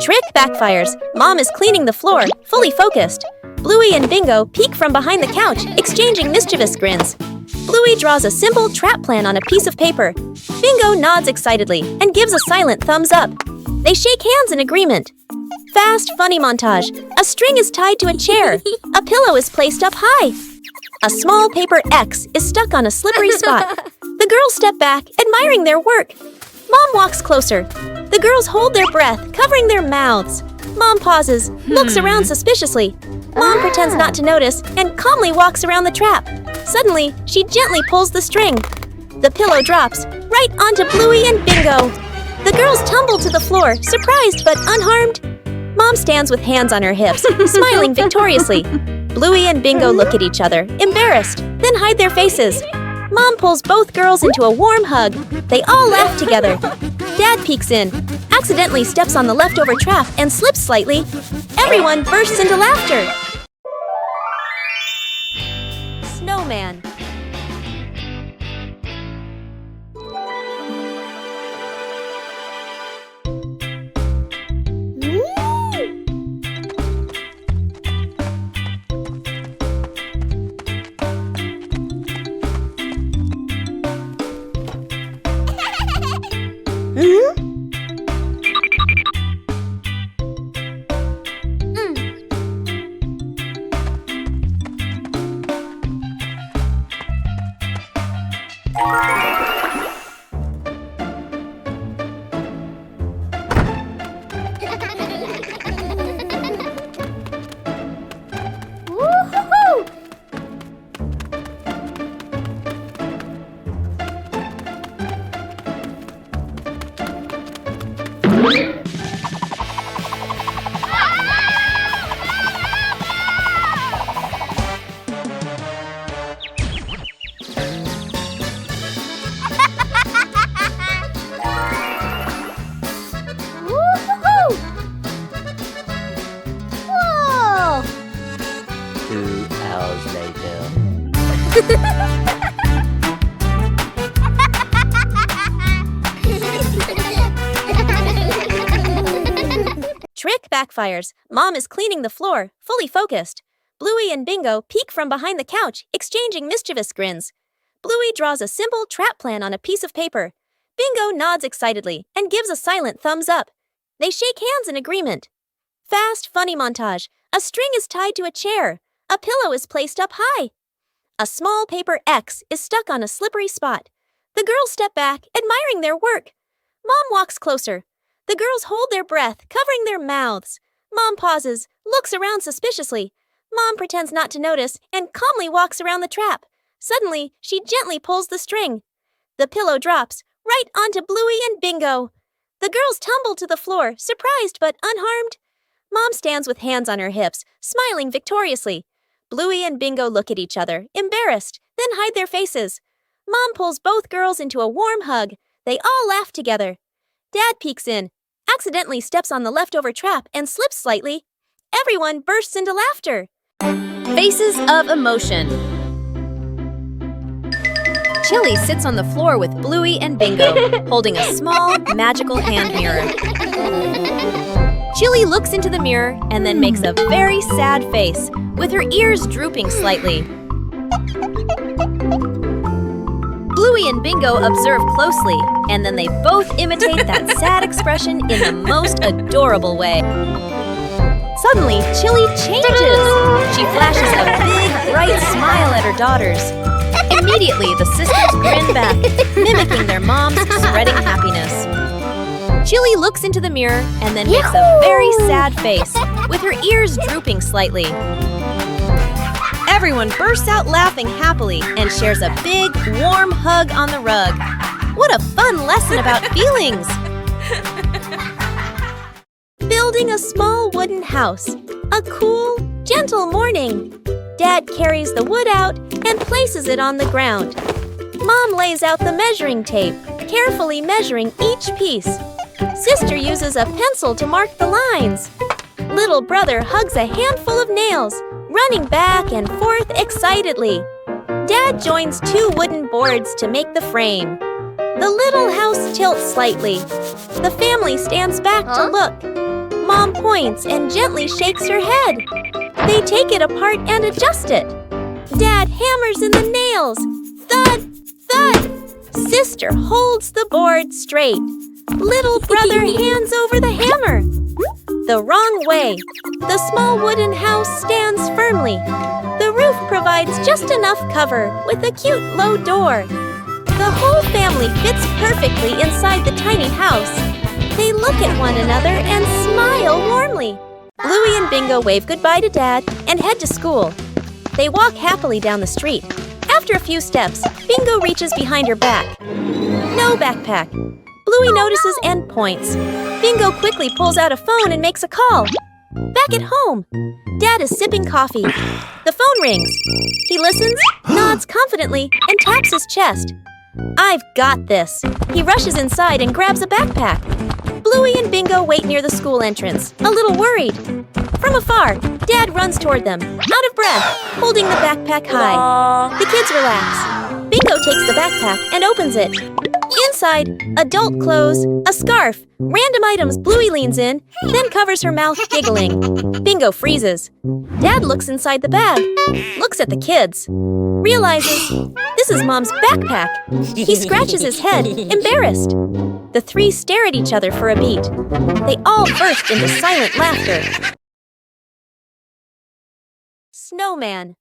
Trick backfires. Mom is cleaning the floor, fully focused. Bluey and Bingo peek from behind the couch, exchanging mischievous grins. Bluey draws a simple trap plan on a piece of paper. Bingo nods excitedly and gives a silent thumbs up. They shake hands in agreement. Fast, funny montage. A string is tied to a chair. A pillow is placed up high. A small paper X is stuck on a slippery spot. The girls step back, admiring their work. Mom walks closer. The girls hold their breath, covering their mouths. Mom pauses, looks around suspiciously. Mom pretends not to notice and calmly walks around the trap. Suddenly, she gently pulls the string. The pillow drops right onto Bluey and Bingo. The girls tumble to the floor, surprised but unharmed. Mom stands with hands on her hips, smiling victoriously. Bluey and Bingo look at each other, embarrassed, then hide their faces. Mom pulls both girls into a warm hug. They all laugh together. Dad peeks in, accidentally steps on the leftover trap and slips slightly. Everyone bursts into laughter. Snowman. Trick backfires. Mom is cleaning the floor, fully focused. Bluey and Bingo peek from behind the couch, exchanging mischievous grins. Bluey draws a simple trap plan on a piece of paper. Bingo nods excitedly and gives a silent thumbs up. They shake hands in agreement. Fast, funny montage. A string is tied to a chair. A pillow is placed up high. A small paper X is stuck on a slippery spot. The girls step back, admiring their work. Mom walks closer. The girls hold their breath, covering their mouths. Mom pauses, looks around suspiciously. Mom pretends not to notice and calmly walks around the trap. Suddenly, she gently pulls the string. The pillow drops right onto Bluey and Bingo. The girls tumble to the floor, surprised but unharmed. Mom stands with hands on her hips, smiling victoriously. Bluey and Bingo look at each other, embarrassed, then hide their faces. Mom pulls both girls into a warm hug. They all laugh together. Dad peeks in, accidentally steps on the leftover trap and slips slightly. Everyone bursts into laughter. Faces of emotion. Chili sits on the floor with Bluey and Bingo, holding a small, magical hand mirror. Chili looks into the mirror and then makes a very sad face, with her ears drooping slightly. Bluey and Bingo observe closely, and then they both imitate that sad expression in the most adorable way. Suddenly, Chili changes. She flashes a big, bright smile at her daughters. Immediately, the sisters grin back, mimicking their mom's spreading happiness. Chili looks into the mirror and then makes a very sad face, with her ears drooping slightly. Everyone bursts out laughing happily and shares a big, warm hug on the rug. What a fun lesson about feelings! Building a small wooden house. A cool, gentle morning. Dad carries the wood out and places it on the ground. Mom lays out the measuring tape, carefully measuring each piece. Sister uses a pencil to mark the lines. Little brother hugs a handful of nails, running back and forth excitedly. Dad joins two wooden boards to make the frame. The little house tilts slightly. The family stands back to look. Mom Mom points and gently shakes her head. They take it apart and adjust it. Dad hammers in the nails. Thud, thud. Sister holds the board straight. Little brother hands over the hammer. The wrong way. The small wooden house stands firmly. The roof provides just enough cover with a cute low door. The whole family fits perfectly inside the tiny house. They look at one another and smile warmly. Bluey and Bingo wave goodbye to Dad and head to school. They walk happily down the street. After a few steps, Bingo reaches behind her back. No backpack. Bluey notices and points. Bingo quickly pulls out a phone and makes a call. Back at home, Dad is sipping coffee. The phone rings. He listens, nods confidently, and taps his chest. I've got this. He rushes inside and grabs a backpack. Bluey and Bingo wait near the school entrance, a little worried. From afar, Dad runs toward them, out of breath, holding the backpack high. The kids relax. Bingo takes the backpack and opens it. Inside, adult clothes, a scarf, random items. Bluey leans in, then covers her mouth, giggling. Bingo freezes. Dad looks inside the bag, looks at the kids, realizes this is Mom's backpack. He scratches his head, embarrassed. The three stare at each other for a beat. They all burst into silent laughter. Snowman.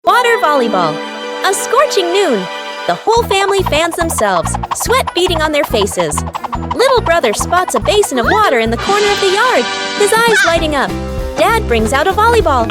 Water volleyball. A scorching noon. The whole family fans themselves, sweat beading on their faces. Little brother spots a basin of water in the corner of the yard, his eyes lighting up. Dad brings out a volleyball.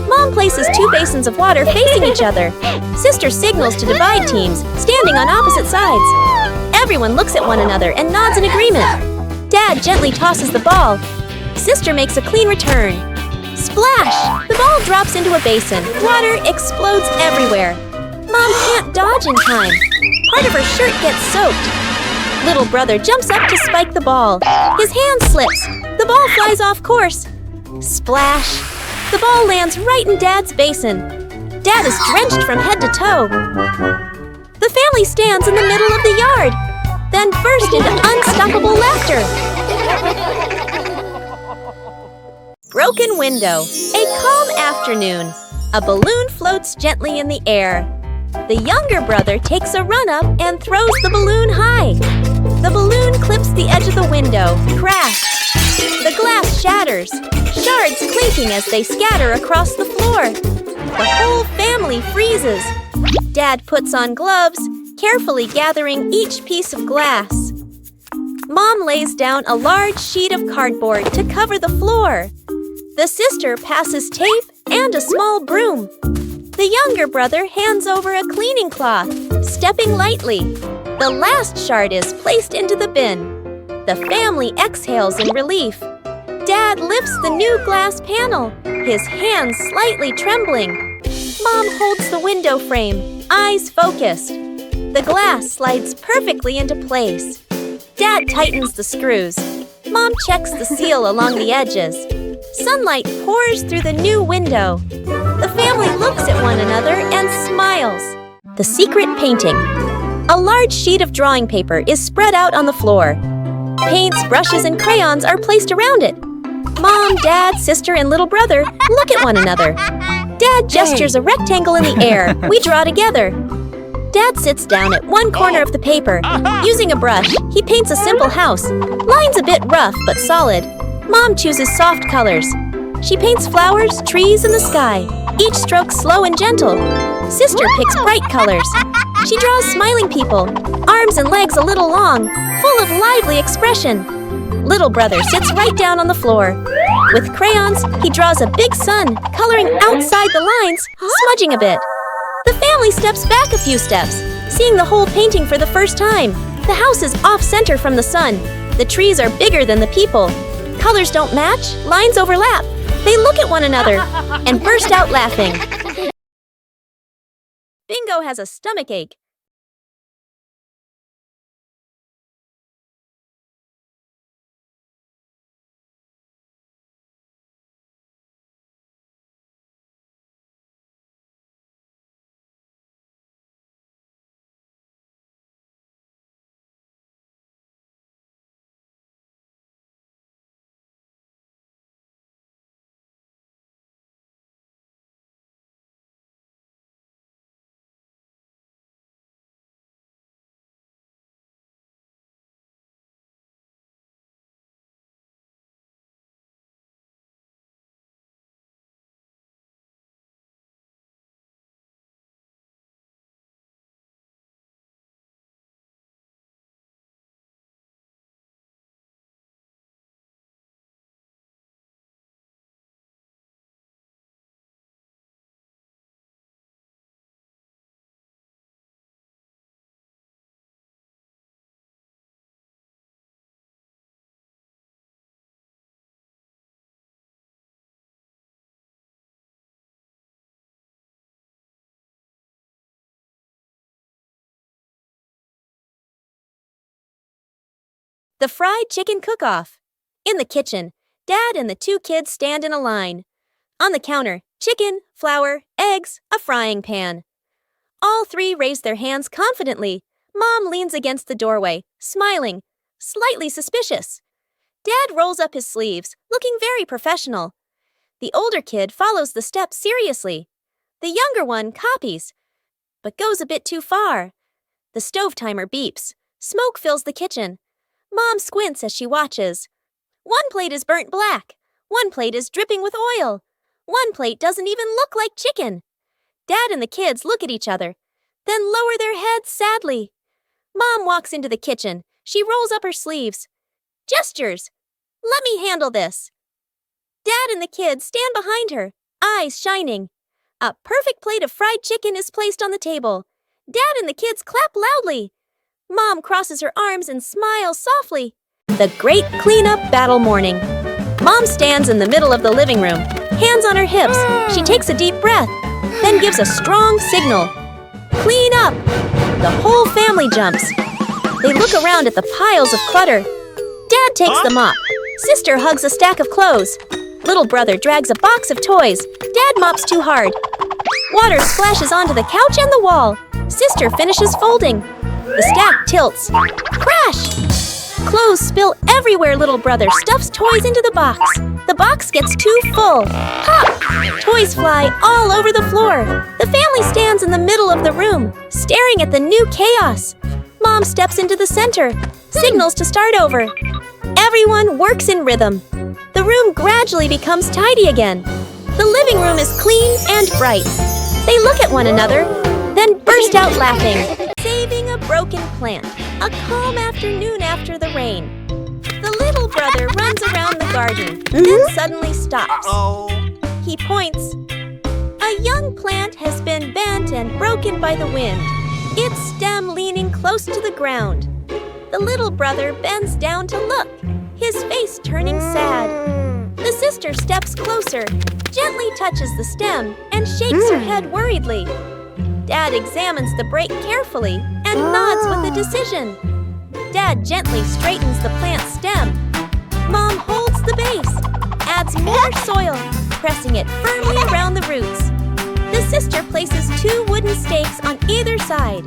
Mom places two basins of water facing each other. Sister signals to divide teams, standing on opposite sides. Everyone looks at one another and nods in agreement. Dad gently tosses the ball. Sister makes a clean return. Splash! The ball drops into a basin. Water explodes everywhere. Mom can't dodge in time. Part of her shirt gets soaked. Little brother jumps up to spike the ball. His hand slips. The ball flies off course. Splash! The ball lands right in Dad's basin. Dad is drenched from head to toe. The family stands in the middle of the yard, then burst into unstoppable laughter. Broken window. A calm afternoon. A balloon floats gently in the air. The younger brother takes a run up and throws the balloon high. The balloon clips the edge of the window. Crash! The glass shatters, shards clinking as they scatter across the floor. The whole family freezes. Dad puts on gloves, carefully gathering each piece of glass. Mom lays down a large sheet of cardboard to cover the floor. The sister passes tape and a small broom. The younger brother hands over a cleaning cloth, stepping lightly. The last shard is placed into the bin. The family exhales in relief. Dad lifts the new glass panel, his hands slightly trembling. Mom holds the window frame, eyes focused. The glass slides perfectly into place. Dad tightens the screws. Mom checks the seal along the edges. Sunlight pours through the new window. The family looks at one another and smiles. The secret painting. A large sheet of drawing paper is spread out on the floor. Paints, brushes, and crayons are placed around it. Mom, Dad, sister, and little brother look at one another. Dad gestures a rectangle in the air. We draw together. Dad sits down at one corner of the paper. Using a brush, he paints a simple house. Lines a bit rough but solid. Mom chooses soft colors. She paints flowers, trees, and the sky. Each stroke slow and gentle. Sister picks bright colors. She draws smiling people, arms and legs a little long, full of lively expression. Little brother sits right down on the floor. With crayons, he draws a big sun, coloring outside the lines, smudging a bit. The family steps back a few steps, seeing the whole painting for the first time. The house is off-center from the sun. The trees are bigger than the people. Colors don't match, lines overlap. They look at one another and burst out laughing. Bingo has a stomachache. The fried chicken cook-off. In the kitchen, Dad and the two kids stand in a line. On the counter, chicken, flour, eggs, a frying pan. All three raise their hands confidently. Mom leans against the doorway, smiling, slightly suspicious. Dad rolls up his sleeves, looking very professional. The older kid follows the steps seriously. The younger one copies, but goes a bit too far. The stove timer beeps. Smoke fills the kitchen. Mom squints as she watches. One plate is burnt black. One plate is dripping with oil. One plate doesn't even look like chicken. Dad and the kids look at each other, then lower their heads sadly. Mom walks into the kitchen. She rolls up her sleeves. Gestures. Let me handle this. Dad and the kids stand behind her, eyes shining. A perfect plate of fried chicken is placed on the table. Dad and the kids clap loudly. Mom crosses her arms and smiles softly. The great cleanup battle morning. Mom stands in the middle of the living room, hands on her hips. She takes a deep breath, then gives a strong signal. Clean up! The whole family jumps. They look around at the piles of clutter. Dad takes the mop. Sister hugs a stack of clothes. Little brother drags a box of toys. Dad mops too hard. Water splashes onto the couch and the wall. Sister finishes folding. The stack tilts. Crash! Clothes spill everywhere. Little brother stuffs toys into the box. The box gets too full. Pop! Toys fly all over the floor. The family stands in the middle of the room, staring at the new chaos. Mom steps into the center, signals to start over. Everyone works in rhythm. The room gradually becomes tidy again. The living room is clean and bright. They look at one another, then burst out laughing. Saving a broken plant. A calm afternoon after the rain. The little brother runs around the garden, then suddenly stops. He points. A young plant has been bent and broken by the wind, its stem leaning close to the ground. The little brother bends down to look, his face turning sad. The sister steps closer, gently touches the stem, and shakes her head worriedly. Dad examines the break carefully and nods with a decision. Dad gently straightens the plant's stem. Mom holds the base, adds more soil, pressing it firmly around the roots. The The sister places 2 wooden stakes on either side.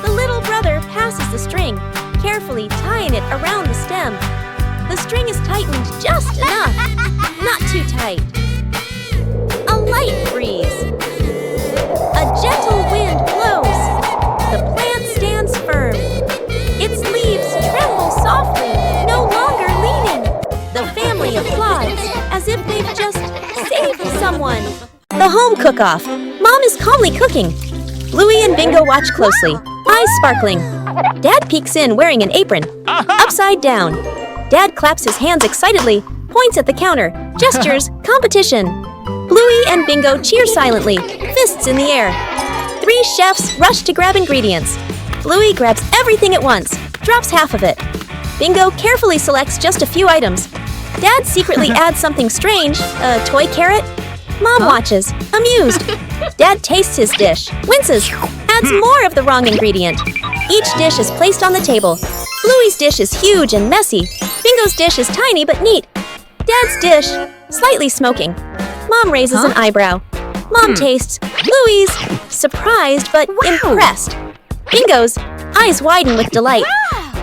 The little brother passes the string, carefully tying it around the stem. The string is tightened just enough, not too tight. A light breeze. A gentle wind blows. The plant stands firm. Its leaves tremble softly, no longer leaning. The family applauds as if they've just saved someone. The home cook-off. Mom is calmly cooking. Bluey and Bingo watch closely, eyes sparkling. Dad peeks in wearing an apron, upside down. Dad claps his hands excitedly, points at the counter, gestures competition. Bluey and Bingo cheer silently, fists in the air. 3 chefs rush to grab ingredients. Bluey grabs everything at once, drops half of it. Bingo carefully selects just a few items. Dad secretly adds something strange, a toy carrot. Mom watches, amused. Dad tastes his dish, winces, adds more of the wrong ingredient. Each dish is placed on the table. Bluey's dish is huge and messy. Bingo's dish is tiny but neat. Dad's dish, slightly smoking. Mom raises an eyebrow. Mom tastes. Bluey's, surprised but impressed. Bingo's, eyes widen with delight.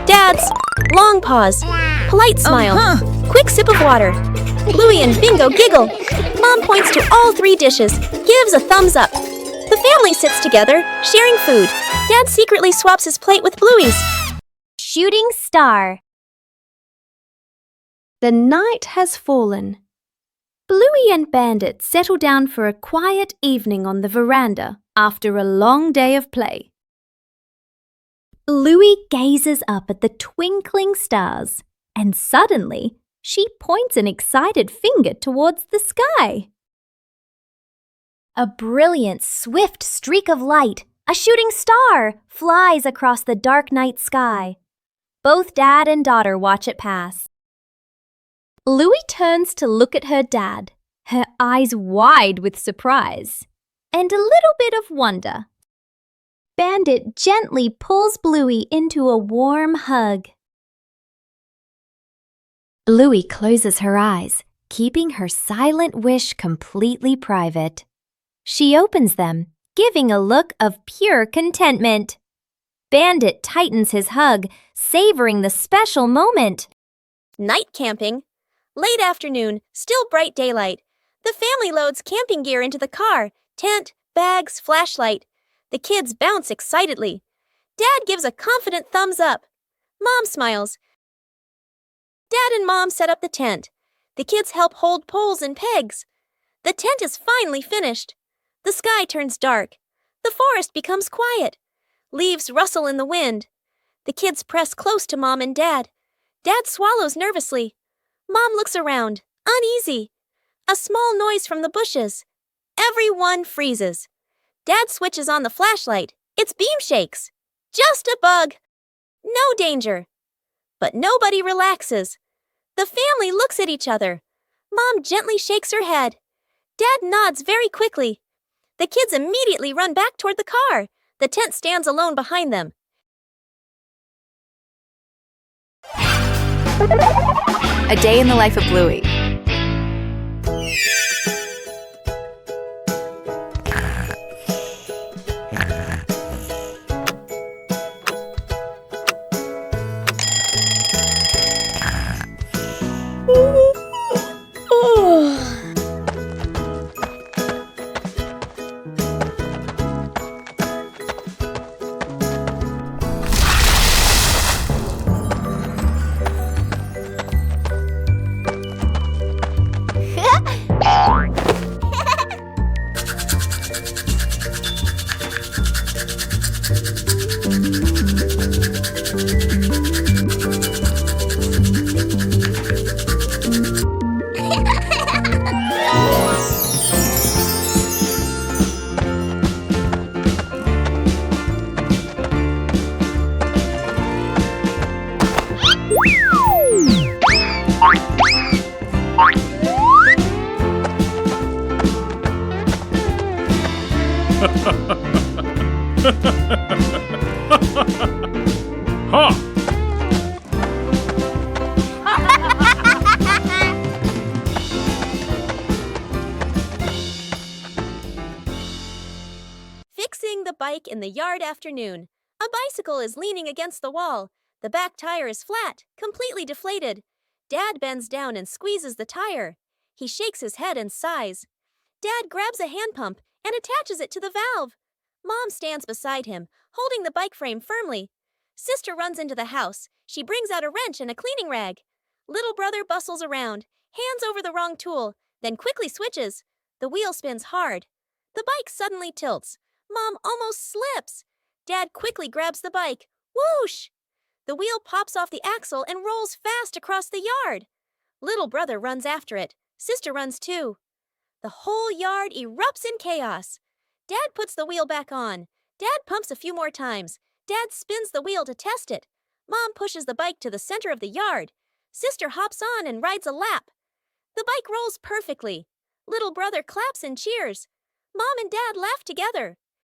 Dad's, long pause. Polite smile. Quick sip of water. Bluey and Bingo giggle. Mom points to all 3 dishes, gives a thumbs up. The family sits together, sharing food. Dad secretly swaps his plate with Bluey's. Shooting star. The night has fallen. Bluey and Bandit settle down for a quiet evening on the veranda after a long day of play. Bluey gazes up at the twinkling stars, and suddenly she points an excited finger towards the sky. A brilliant, swift streak of light, a shooting star, flies across the dark night sky. Both dad and daughter watch it pass. Bluey turns to look at her dad, her eyes wide with surprise and a little bit of wonder. Bandit gently pulls Bluey into a warm hug. Bluey closes her eyes, keeping her silent wish completely private. She opens them, giving a look of pure contentment. Bandit tightens his hug, savoring the special moment. Night camping. Late afternoon, still bright daylight. The family loads camping gear into the car, tent, bags, flashlight. The kids bounce excitedly. Dad gives a confident thumbs up. Mom smiles. Dad and Mom set up the tent. The kids help hold poles and pegs. The tent is finally finished. The sky turns dark. The forest becomes quiet. Leaves rustle in the wind. The kids press close to Mom and Dad. Dad swallows nervously. Mom looks around, uneasy. A small noise from the bushes. Everyone freezes. Dad switches on the flashlight. Its beam shakes. Just a bug. No danger. But nobody relaxes. The family looks at each other. Mom gently shakes her head. Dad nods very quickly. The kids immediately run back toward the car. The tent stands alone behind them. A day in the life of Bluey. in the yard afternoon. A bicycle is leaning against the wall. The back tire is flat, completely deflated. Dad bends down and squeezes the tire. He shakes his head and sighs. Dad grabs a hand pump and attaches it to the valve. Mom stands beside him, holding the bike frame firmly. Sister runs into the house. She brings out a wrench and a cleaning rag. Little brother bustles around, hands over the wrong tool, then quickly switches. The wheel spins hard. The bike suddenly tilts. Mom almost slips. Dad quickly grabs the bike. Whoosh! The wheel pops off the axle and rolls fast across the yard. Little brother runs after it. Sister runs too. The whole yard erupts in chaos. Dad puts the wheel back on. Dad pumps a few more times. Dad spins the wheel to test it. Mom pushes the bike to the center of the yard. Sister hops on and rides a lap. The bike rolls perfectly. Little brother claps and cheers. Mom and Dad laugh together.